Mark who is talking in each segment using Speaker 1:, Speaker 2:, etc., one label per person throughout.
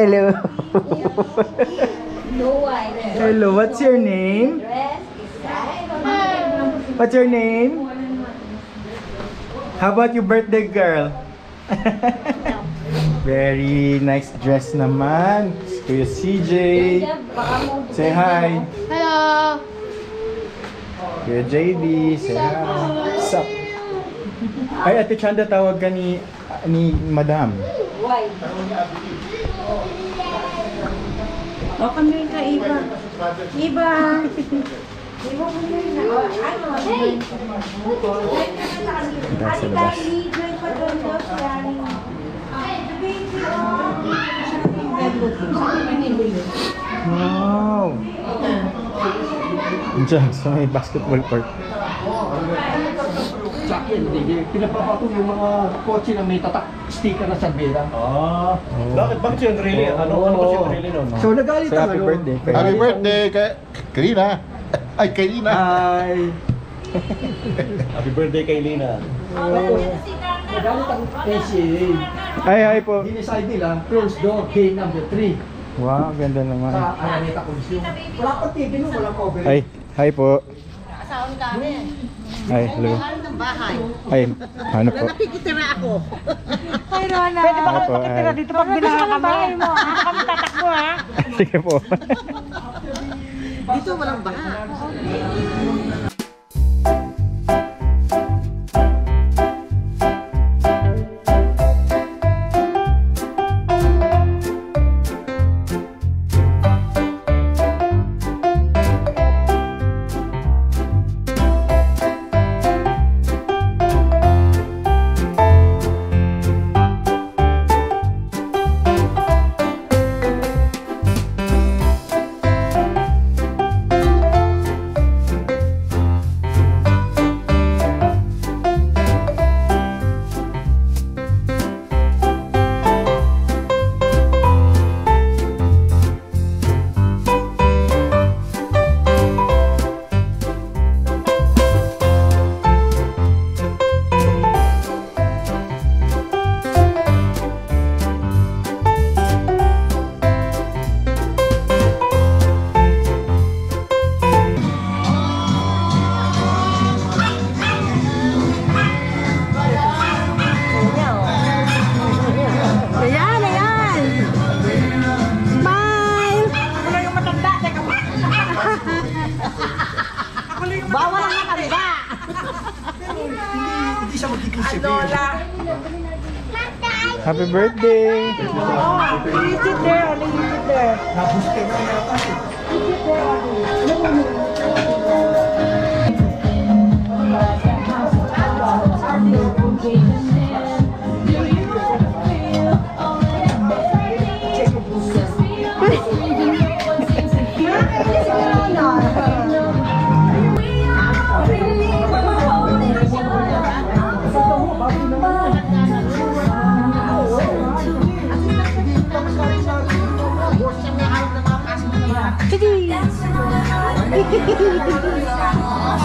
Speaker 1: Hello. Hello, what's your name? What's your name? How about your birthday girl? Very nice dress naman. Kuya CJ. Say hi.
Speaker 2: Hello.
Speaker 1: Kuya JD. Say hi. What's up? Ay, Ate Chanda, tawag ka ni Madam.
Speaker 3: Why? O kami ka, Iba. Iba. Iba mo yun na. Hey!
Speaker 1: Sa labas. Wow! Diyan, so may basketball court.
Speaker 4: Sa akin, pinapapatong yung mga kotse na may tatak sticker na Cervera.
Speaker 1: Oh.
Speaker 5: Bakit si Andrelli? Ano ba si Andrelli nun?
Speaker 4: So nagalit
Speaker 1: So,
Speaker 4: ang
Speaker 1: happy birthday.
Speaker 5: Happy birthday kay Karina. Ay, kay Lina.
Speaker 4: Hi!
Speaker 5: Happy birthday kay Lina.
Speaker 4: Nagalit ang NCAA.
Speaker 1: Ay, hi po.
Speaker 4: Dinicide nila, close door, game number 3.
Speaker 1: Wow, ganda naman.
Speaker 4: Sa Araneta Coliseum. Wala pang TV no, walang cover.
Speaker 1: Ay, hi po.
Speaker 2: Asawan kami.
Speaker 1: Ay, hello.
Speaker 2: Ano ng bahay?
Speaker 1: Ay, ano po?
Speaker 2: Nakikitira ako.
Speaker 3: Hi, Rona.
Speaker 1: Pwede ba kami
Speaker 3: makitira dito pag binaha kami? Dito kami tatakbo, ha?
Speaker 1: Sige po.
Speaker 2: Dito walang baha. Bawal ang matanda.
Speaker 4: Hindi siya magkikisip.
Speaker 1: Happy birthday!
Speaker 3: You sit there, only you sit there.
Speaker 4: Nabuste na yata.
Speaker 3: You sit there, only.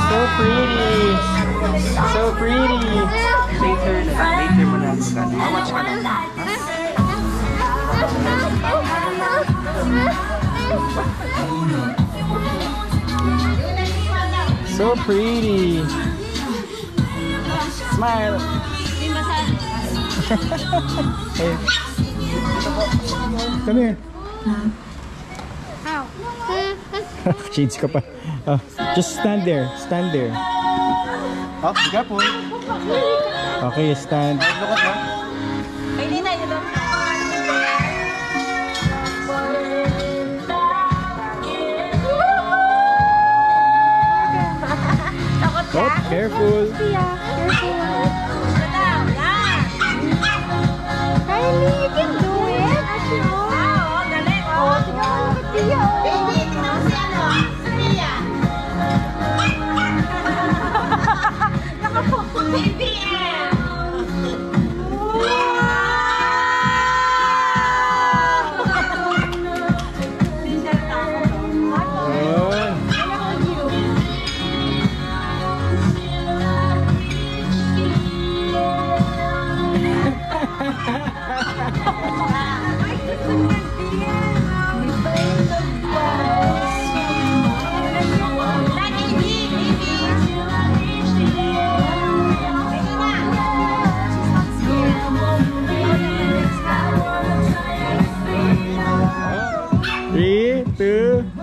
Speaker 1: So pretty! So pretty!
Speaker 6: Later mo na magkano. How much ka lang?
Speaker 1: So pretty! Smile! Hey. Come here! Shades ka pa. Just stand there. Stand there.
Speaker 5: Oh, be careful.
Speaker 1: Okay, stand.
Speaker 5: Look at
Speaker 3: Ay, Nina, yun lang.
Speaker 1: Oh, careful.
Speaker 3: Kylie, you can do it. Oo, galing. Oo, tignan mo si Tia. BBM!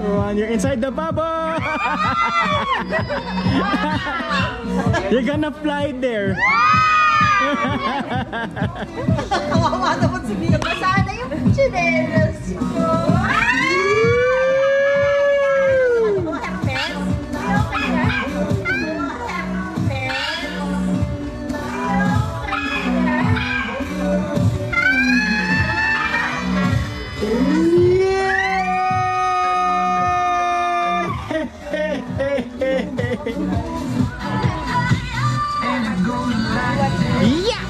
Speaker 1: 1 year inside the bubble. You're gonna fly there.
Speaker 2: Kawawa naman si Mia.
Speaker 3: Basa na yung chinelas ko.
Speaker 1: Yeah!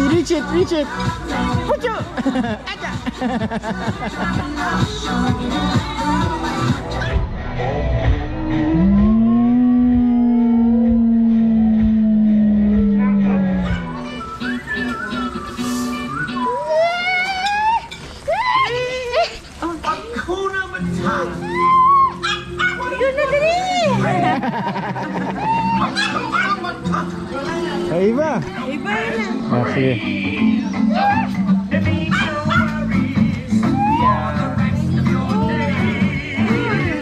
Speaker 1: Reach it, reach it. Pucho! Acha! Ay, iba.
Speaker 3: Iba yun na.
Speaker 1: Ah, sige.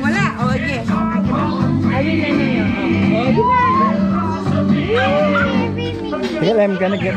Speaker 3: Wala. O, okay. Ayun na na yun. O, di ba?
Speaker 1: Sige, I'm gonna get...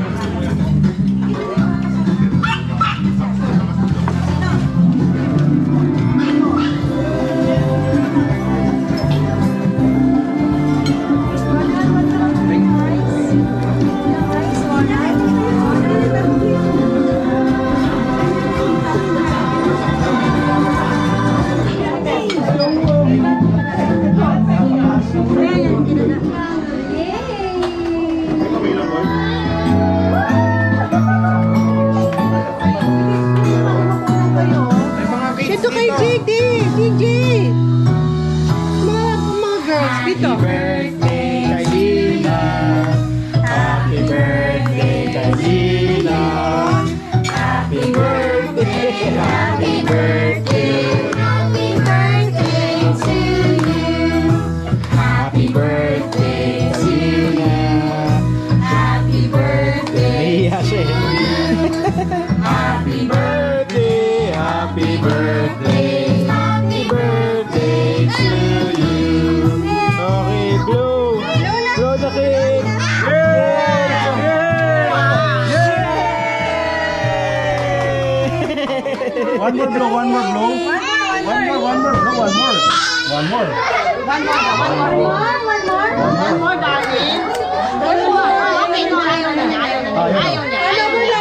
Speaker 3: Dito kay JD. DJ. Mga girls. Dito.
Speaker 1: Birthday kay Dina. Happy birthday kay Dina. Happy birthday, happy birthday.
Speaker 3: Happy birthday to you.
Speaker 1: Happy birthday Dina.
Speaker 3: Happy birthday.
Speaker 1: Iya siya. Happy birthday, happy birthday. Happy birthday to you. Okay, blow. Blow the cake.
Speaker 4: One more blow, one more blow. One more, one more, blow, one more. One more.
Speaker 2: One more, darling. One more. Okay, no, ayaw na niya. Ayaw niya. Ayaw niya. Ayaw niya.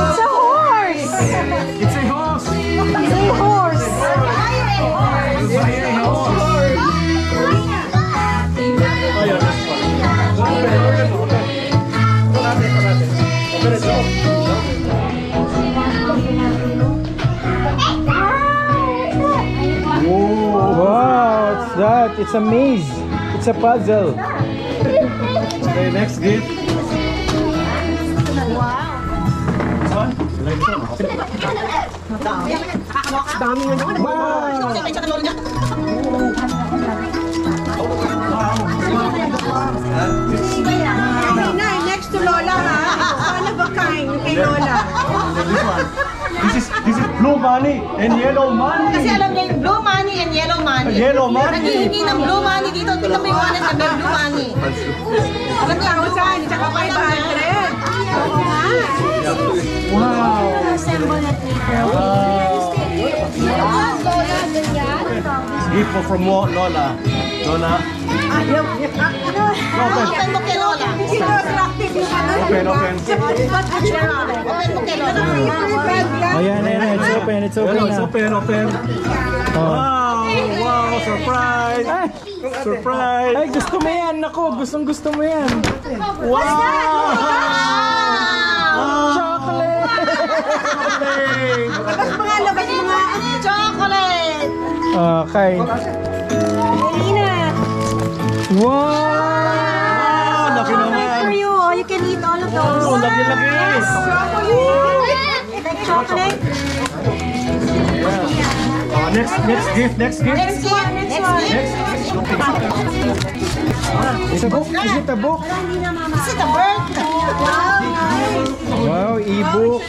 Speaker 3: It's a horse.
Speaker 1: It's a horse.
Speaker 3: It's a horse.
Speaker 1: Wow, what's that? It's a maze. It's a puzzle.
Speaker 4: Okay, next gift.
Speaker 3: Nay, next to Lola ha. One of a kind. Yung kay Lola.
Speaker 4: This one. This is blue money and yellow money.
Speaker 2: Kasi alam niya yung blue money and yellow money.
Speaker 4: Yellow money.
Speaker 2: Naghihingi ng blue money dito. Tingnan mo yung wallet na may blue money.
Speaker 3: Alam niya, ako saan? Tsaka 500. Oo nga.
Speaker 4: Wow. Gift from Lola. Lola.
Speaker 3: Ayaw niya.
Speaker 2: Open mo kay Lola.
Speaker 3: Sino attractive yung ano?
Speaker 4: Open, open.
Speaker 2: Open mo kay Lola.
Speaker 1: Ayan, ayan, it's open, it's open
Speaker 4: It's
Speaker 1: na.
Speaker 4: open, open.
Speaker 1: Oh.
Speaker 4: Wow, wow, surprise.
Speaker 1: Ay,
Speaker 4: Surprise.
Speaker 1: ay, gusto mo yan. Naku, gustong gusto mo yan.
Speaker 4: Wow.
Speaker 1: Chocolate!
Speaker 3: Labas mga, labas mga.
Speaker 2: Chocolate!
Speaker 1: Okay.
Speaker 3: Lina.
Speaker 1: Wow! Laki naman!
Speaker 3: For you. Oh, you can eat all of those.
Speaker 1: Oh, laki-laki!
Speaker 3: Like chocolate.
Speaker 1: Next gift.
Speaker 3: Next one.
Speaker 1: Is it a book? Is it a book?
Speaker 3: Is it a bird? Wow, nice.
Speaker 1: Wow, e-book.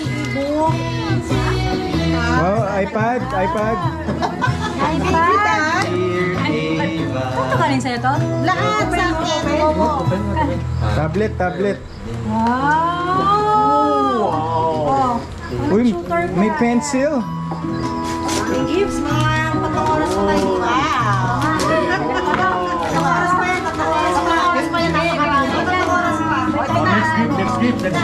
Speaker 1: Wow, iPad.
Speaker 3: iPad.
Speaker 7: Ito ka rin sa'yo to?
Speaker 3: Lahat sa akin.
Speaker 1: Tablet.
Speaker 3: Wow.
Speaker 1: Uy, may pencil.
Speaker 3: May gifts, mga tatlong oras pa tayo. Wow. Tatlong oras pa yan. Tatlong oras pa yan. Tatlong oras pa.
Speaker 1: Next gift.
Speaker 3: This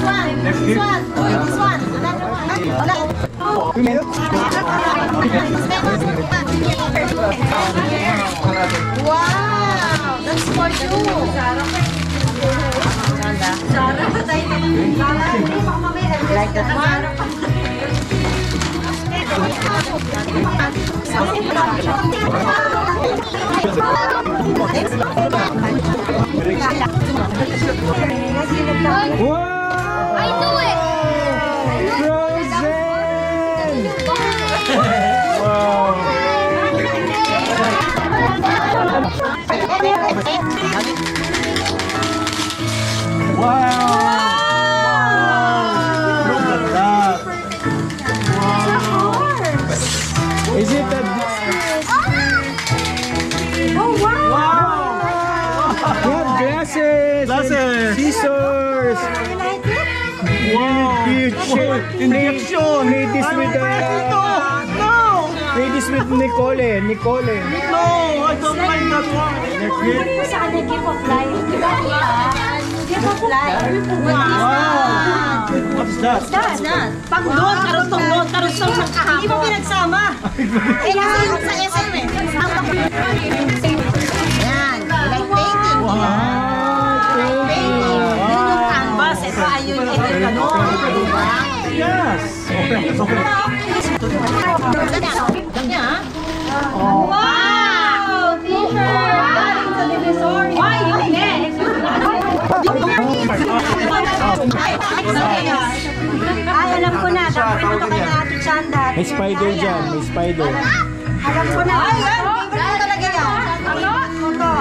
Speaker 3: one. This one. Another one. Wala.
Speaker 1: Uy, meron.
Speaker 3: Wow. That's for you. Like that one?
Speaker 1: Wow!
Speaker 2: I knew it!
Speaker 1: Frozen! Wow! Wow! Look at that! Is it a...
Speaker 3: Oh, wow.
Speaker 1: We have glasses! Scissors!
Speaker 3: You like it?
Speaker 1: Wow! Injection! Made this with Made this with Nicole.
Speaker 4: No, I don't like that one.
Speaker 1: Next gift.
Speaker 3: Sa akin, gift of life. Gift of life.
Speaker 4: Wow. What's that?
Speaker 3: That's that. Pag doon, karustong sa kahapon. Hindi mo pinagsama. Eh, kasi yung sa SM eh. Yan. Like painting. Painting. Yun yung canvas. Ito ay yun. Ito yung ganon. Diba?
Speaker 4: Yes.
Speaker 3: Ganyan. Wow! T-shirt! Why? Ay, alam ko na. Dapat ito kay Ate Chanda.
Speaker 1: May spider dyan. May spider.
Speaker 3: Alam ko na. Ay, favorite ko talaga yan. Ano? Ito.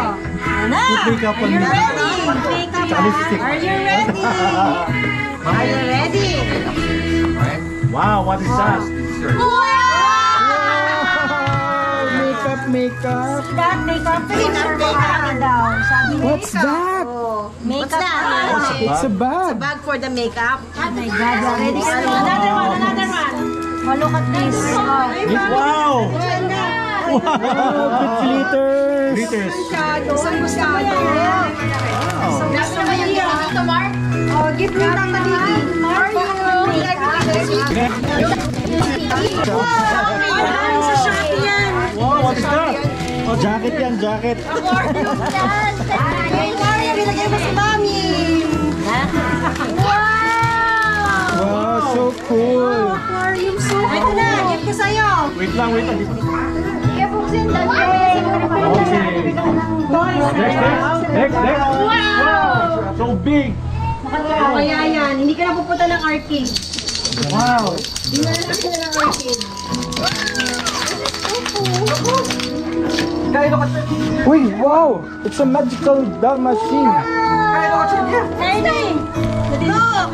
Speaker 3: Ano?
Speaker 1: Makeup on
Speaker 3: Are you
Speaker 1: me.
Speaker 3: ready? Makeup, are you ready? Are you ready?
Speaker 4: Wow, what is that?
Speaker 3: Wow!
Speaker 1: Makeup.
Speaker 3: That makeup picture ko daw. Sabi niya.
Speaker 1: What's that?
Speaker 3: Makeup. What's that?
Speaker 1: It's a bag.
Speaker 3: Bag for the makeup. Oh my God. Ready ka na? Another one. Oh, look at this.
Speaker 4: Wow.
Speaker 1: With glitters.
Speaker 4: Glitters.
Speaker 3: Isang gusto ko yan.
Speaker 2: Last naman yung dito, Mark.
Speaker 3: Oh, give me lang magiging. Wow, sa Shopee yan.
Speaker 4: Wow, what is that?
Speaker 1: Oh, jacket yan, jacket.
Speaker 3: Mario, bilagay mo si Mami. Wow!
Speaker 1: Wow, so cool.
Speaker 3: Aquarium soup. Ito na, give ko sa'yo.
Speaker 4: Wait lang. Next.
Speaker 2: Wow!
Speaker 4: So big.
Speaker 3: Kaya yan, hindi ka na pupunta ng arcade.
Speaker 4: Wow.
Speaker 3: Hindi na lang sila ng arcade.
Speaker 1: Uy, wow! It's a magical doll machine.
Speaker 3: Ernie! Look!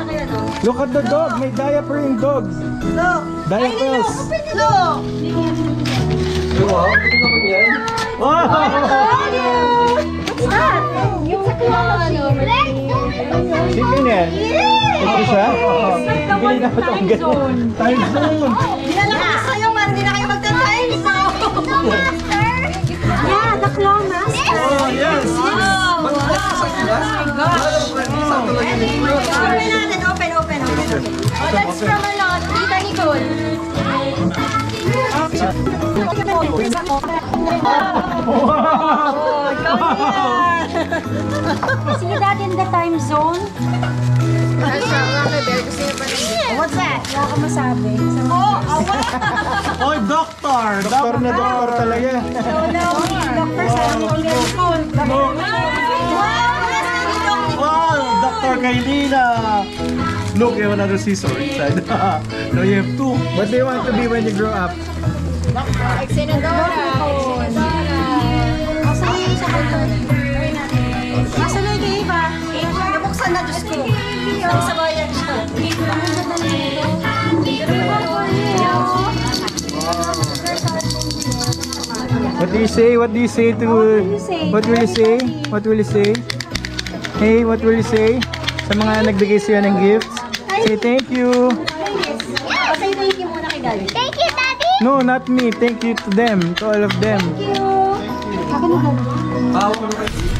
Speaker 1: Look at the dog. May diaper yung dog.
Speaker 3: Look!
Speaker 1: Diapers.
Speaker 3: Look!
Speaker 4: Wow.
Speaker 3: What's that? It's a claw.
Speaker 1: Sino yan? Ito siya? Bili na ito ang ganun.
Speaker 4: Time zone.
Speaker 3: Dinala ko sa'yo para hindi na kayo magka-time zone. Yeah, the claw master.
Speaker 4: Oh, yes.
Speaker 3: Wow! Oh my gosh! Open natin, open.
Speaker 2: Oh, that's from ano, Tita Nicole.
Speaker 3: See that in the time zone? What's that? Wala ka masabi.
Speaker 4: Oh, doctor.
Speaker 1: Doktor na doktor talaga.
Speaker 3: Doctor sa Nicole.
Speaker 1: kay Lina. Look, you have another scissor inside. No, you have two. What do you want to be when you grow up?
Speaker 3: Masa na yung iba? Nabuksan na, Diyos ko. Nagsabayan siya.
Speaker 1: What do you say? What do you say to... What will you say? What will you say? Hey, what will you say? Sa mga nagbigay sa'yo ng gifts? Say thank you.
Speaker 3: Say thank you muna kay Daddy.
Speaker 2: Thank you, Daddy!
Speaker 1: No, not me. Thank you to them. To all of them.
Speaker 3: Thank you. Ako na, Daddy.